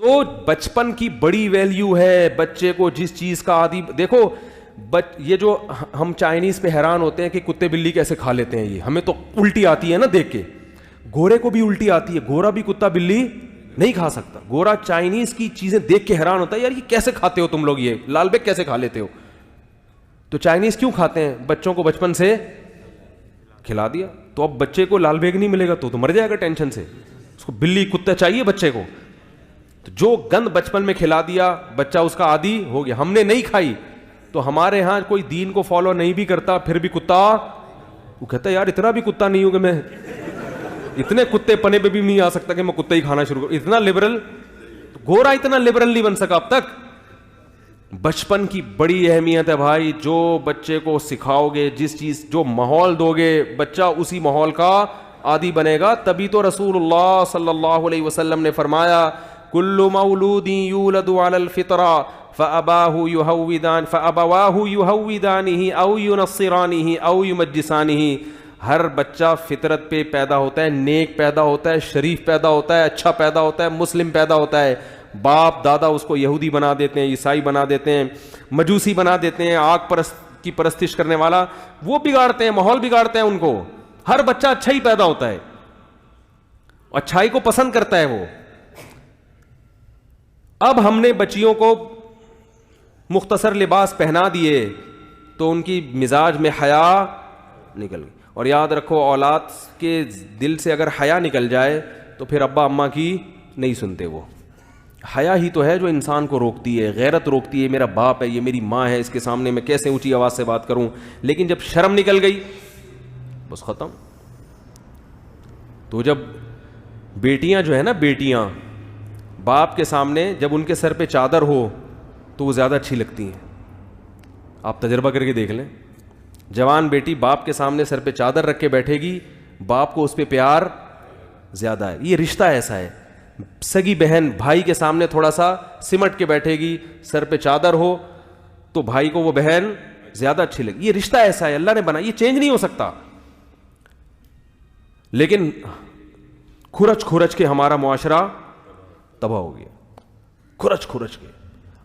تو بچپن کی بڑی ویلیو ہے بچے کو جس چیز کا عادی. دیکھو یہ جو ہم چائنیز پہ حیران ہوتے ہیں کہ کتے بلی کیسے کھا لیتے ہیں, یہ ہمیں تو الٹی آتی ہے نا دیکھ کے. گورے کو بھی الٹی آتی ہے, گورا بھی کتا بلی نہیں کھا سکتا. گورا چائنیز کی چیزیں دیکھ کے حیران ہوتا ہے, یار یہ کیسے کھاتے ہو تم لوگ, یہ لال بیگ کیسے کھا لیتے ہو. تو چائنیز کیوں کھاتے ہیں؟ بچوں کو بچپن سے کھلا دیا. تو اب بچے کو لال بیگ نہیں ملے گا تو مر جائے گا ٹینشن سے. اس کو بلی کتا چاہیے بچے کو. تو جو گند بچپن میں کھلا دیا بچہ اس کا عادی ہو گیا. ہم نے نہیں کھائی تو ہمارے ہاں کوئی دین کو فالو نہیں بھی کرتا پھر بھی کتا, وہ کہتا ہے یار اتنا بھی کتا نہیں ہوں کہ میں اتنے کتے پنے پہ بھی نہیں آ سکتا کہ میں کتا ہی کھانا شروع کروں. اتنا لبرل گورا اتنا لبرل نہیں بن سکا اب تک. بچپن کی بڑی اہمیت ہے بھائی. جو بچے کو سکھاؤ گے, جس چیز جو ماحول دو گے, بچہ اسی ماحول کا عادی بنے گا. تبھی تو رسول اللہ صلی اللہ علیہ وسلم نے فرمایا کل مولود یولد علی الفطرہ فأبواہ یہودانہ او ینصرانہ او یمجسانہ. ہر بچہ فطرت پہ پیدا ہوتا ہے, نیک پیدا ہوتا ہے, شریف پیدا ہوتا ہے, اچھا پیدا ہوتا ہے, مسلم پیدا ہوتا ہے. باپ دادا اس کو یہودی بنا دیتے ہیں, عیسائی بنا دیتے ہیں, مجوسی بنا دیتے ہیں, آگ کی پرستش کرنے والا, وہ بگاڑتے ہیں, ماحول بگاڑتے ہیں ان کو. ہر بچہ اچھا ہی پیدا ہوتا ہے, اچھائی کو پسند کرتا ہے وہ. اب ہم نے بچیوں کو مختصر لباس پہنا دیے تو ان کی مزاج میں حیا نکل گئی. اور یاد رکھو اولاد کے دل سے اگر حیا نکل جائے تو پھر ابا اماں کی نہیں سنتے. وہ حیا ہی تو ہے جو انسان کو روکتی ہے, غیرت روکتی ہے. میرا باپ ہے, یہ میری ماں ہے, اس کے سامنے میں کیسے اونچی آواز سے بات کروں. لیکن جب شرم نکل گئی بس ختم. تو جب بیٹیاں جو ہے نا, بیٹیاں باپ کے سامنے جب ان کے سر پہ چادر ہو تو وہ زیادہ اچھی لگتی ہیں. آپ تجربہ کر کے دیکھ لیں. جوان بیٹی باپ کے سامنے سر پہ چادر رکھ کے بیٹھے گی, باپ کو اس پہ پیار زیادہ ہے. یہ رشتہ ایسا ہے. سگی بہن بھائی کے سامنے تھوڑا سا سمٹ کے بیٹھے گی, سر پہ چادر ہو تو بھائی کو وہ بہن زیادہ اچھی لگی. یہ رشتہ ایسا ہے, اللہ نے بنا, یہ چینج نہیں ہو سکتا. لیکن کھرچ کھرچ کے ہمارا معاشرہ تباہ ہو گیا, کھرچ کھرچ کے.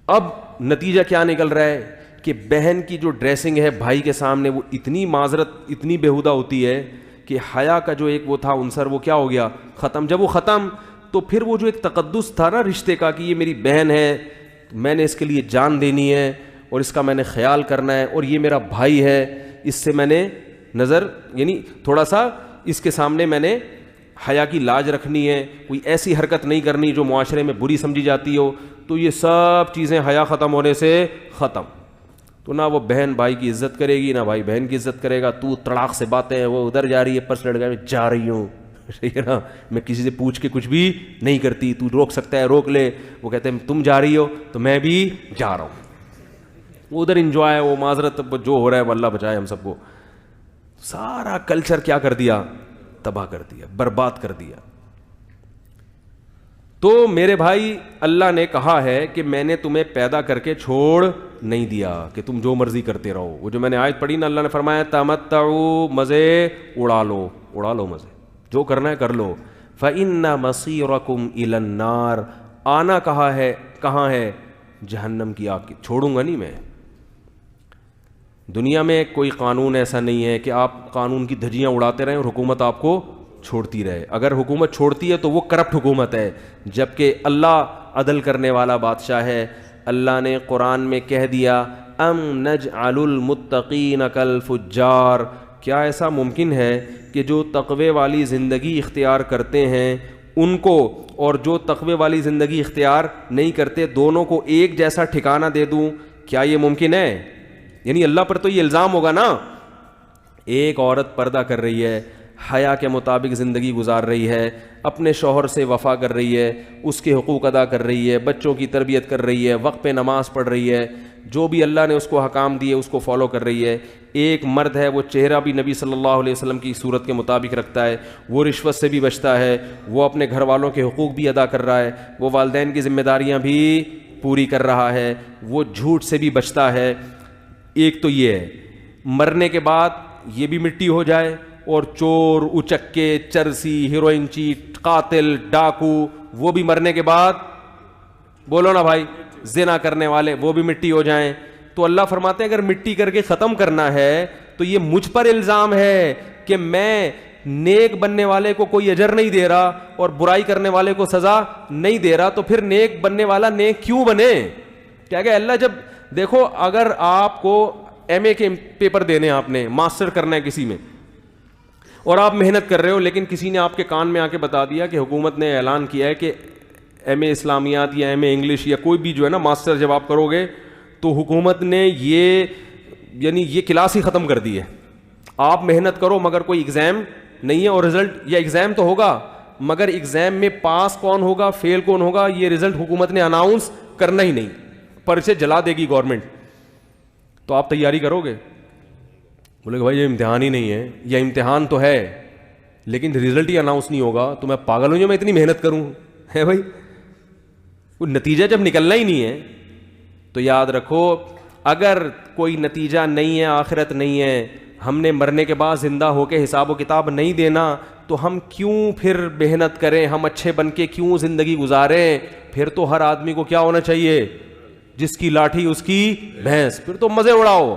اب نتیجہ کیا نکل رہا ہے کہ بہن کی جو ڈریسنگ ہے بھائی کے سامنے وہ اتنی معذرت, اتنی بےہودہ ہوتی ہے کہ حیا کا جو ایک وہ تھا عنصر وہ کیا ہو گیا, ختم. جب وہ ختم تو پھر وہ جو ایک تقدس تھا نا رشتے کا کہ یہ میری بہن ہے, میں نے اس کے لیے جان دینی ہے اور اس کا میں نے خیال کرنا ہے, اور یہ میرا بھائی ہے, اس سے میں نے نظر یعنی تھوڑا سا اس کے سامنے میں نے حیا کی لاج رکھنی ہے, کوئی ایسی حرکت نہیں کرنی جو معاشرے میں بری سمجھی جاتی ہو. تو یہ سب چیزیں حیا ختم ہونے سے ختم. تو نہ وہ بہن بھائی کی عزت کرے گی, نہ بھائی بہن کی عزت کرے گا. تو تڑاق سے باتیں ہیں, وہ ادھر جا رہی ہے پرس لڑکا میں جا رہی ہوں, ٹھیک ہے نا, میں کسی سے پوچھ کے کچھ بھی نہیں کرتی, تو روک سکتا ہے روک لے. وہ کہتے ہیں تم جا رہی ہو تو میں بھی جا رہا ہوں. وہ ادھر انجوائے, وہ معذرت جو ہو رہا ہے وہ اللہ بچائے ہم سب کو. سارا کلچر کیا کر دیا, تباہ کر دیا, برباد کر دیا. تو میرے بھائی اللہ نے کہا ہے کہ میں نے تمہیں پیدا کر کے چھوڑ نہیں دیا کہ تم جو مرضی کرتے رہو. وہ جو میں نے آیت پڑھی نا, اللہ نے فرمایا تمتعوا, مزے اڑا لو, اڑا لو مزے, جو کرنا ہے کر لو. فإن مصيركم إلى النار, آنا کہاں ہے جہنم کی آگ کی. چھوڑوں گا نہیں میں. دنیا میں کوئی قانون ایسا نہیں ہے کہ آپ قانون کی دھجیاں اڑاتے رہیں اور حکومت آپ کو چھوڑتی رہے. اگر حکومت چھوڑتی ہے تو وہ کرپٹ حکومت ہے, جبکہ اللہ عدل کرنے والا بادشاہ ہے. اللہ نے قرآن میں کہہ دیا ام نجعل المتقین کالفجار, کیا ایسا ممکن ہے کہ جو تقوی والی زندگی اختیار کرتے ہیں ان کو اور جو تقوی والی زندگی اختیار نہیں کرتے دونوں کو ایک جیسا ٹھکانہ دے دوں؟ کیا یہ ممکن ہے؟ یعنی اللہ پر تو یہ الزام ہوگا نا. ایک عورت پردہ کر رہی ہے, حیا کے مطابق زندگی گزار رہی ہے, اپنے شوہر سے وفا کر رہی ہے, اس کے حقوق ادا کر رہی ہے, بچوں کی تربیت کر رہی ہے, وقت پہ نماز پڑھ رہی ہے, جو بھی اللہ نے اس کو حکام دیے اس کو فالو کر رہی ہے. ایک مرد ہے, وہ چہرہ بھی نبی صلی اللہ علیہ وسلم کی صورت کے مطابق رکھتا ہے, وہ رشوت سے بھی بچتا ہے, وہ اپنے گھر والوں کے حقوق بھی ادا کر رہا ہے, وہ والدین کی ذمہ داریاں بھی پوری کر رہا ہے, وہ جھوٹ سے بھی بچتا ہے. ایک تو یہ ہے, مرنے کے بعد یہ بھی مٹی ہو جائے اور چور, اچکے, چرسی, ہیروئن چیٹ, قاتل, ڈاکو, وہ بھی مرنے کے بعد بولو نا بھائی, زنا کرنے والے وہ بھی مٹی ہو جائیں. تو اللہ فرماتے ہیں اگر مٹی کر کے ختم کرنا ہے تو یہ مجھ پر الزام ہے کہ میں نیک بننے والے کو کوئی اجر نہیں دے رہا اور برائی کرنے والے کو سزا نہیں دے رہا, تو پھر نیک بننے والا نیک کیوں بنے؟ کیا کہ اللہ جب دیکھو, اگر آپ کو ایم اے کے پیپر دینے, آپ نے ماسٹر کرنا ہے کسی میں, اور آپ محنت کر رہے ہو, لیکن کسی نے آپ کے کان میں آ کے بتا دیا کہ حکومت نے اعلان کیا ہے کہ ایم اے اسلامیات یا ایم اے انگلش یا کوئی بھی جو ہے نا ماسٹر جب آپ کرو گے تو حکومت نے یہ کلاس ہی ختم کر دی ہے, آپ محنت کرو مگر کوئی ایگزام نہیں ہے, اور رزلٹ یا ایگزام تو ہوگا مگر ایگزام میں پاس کون ہوگا فیل کون ہوگا یہ رزلٹ حکومت نے اناؤنس کرنا ہی نہیں, پرچے جلا دے گی گورنمنٹ. تو آپ تیاری کرو گے؟ بولے کہ بھائی یہ امتحان ہی نہیں ہے, یا امتحان تو ہے لیکن رزلٹ ہی اناؤنس نہیں ہوگا, تو میں پاگل ہوں جو میں اتنی محنت کروں, ہے بھائی؟ وہ نتیجہ جب نکلنا ہی نہیں ہے تو یاد رکھو, اگر کوئی نتیجہ نہیں ہے, آخرت نہیں ہے, ہم نے مرنے کے بعد زندہ ہو کے حساب و کتاب نہیں دینا, تو ہم کیوں پھر محنت کریں, ہم اچھے بن کے کیوں زندگی گزاریں؟ پھر تو ہر آدمی کو کیا ہونا چاہیے, جس کی لاٹھی اس کی بھینس, پھر تو مزے اڑاؤ.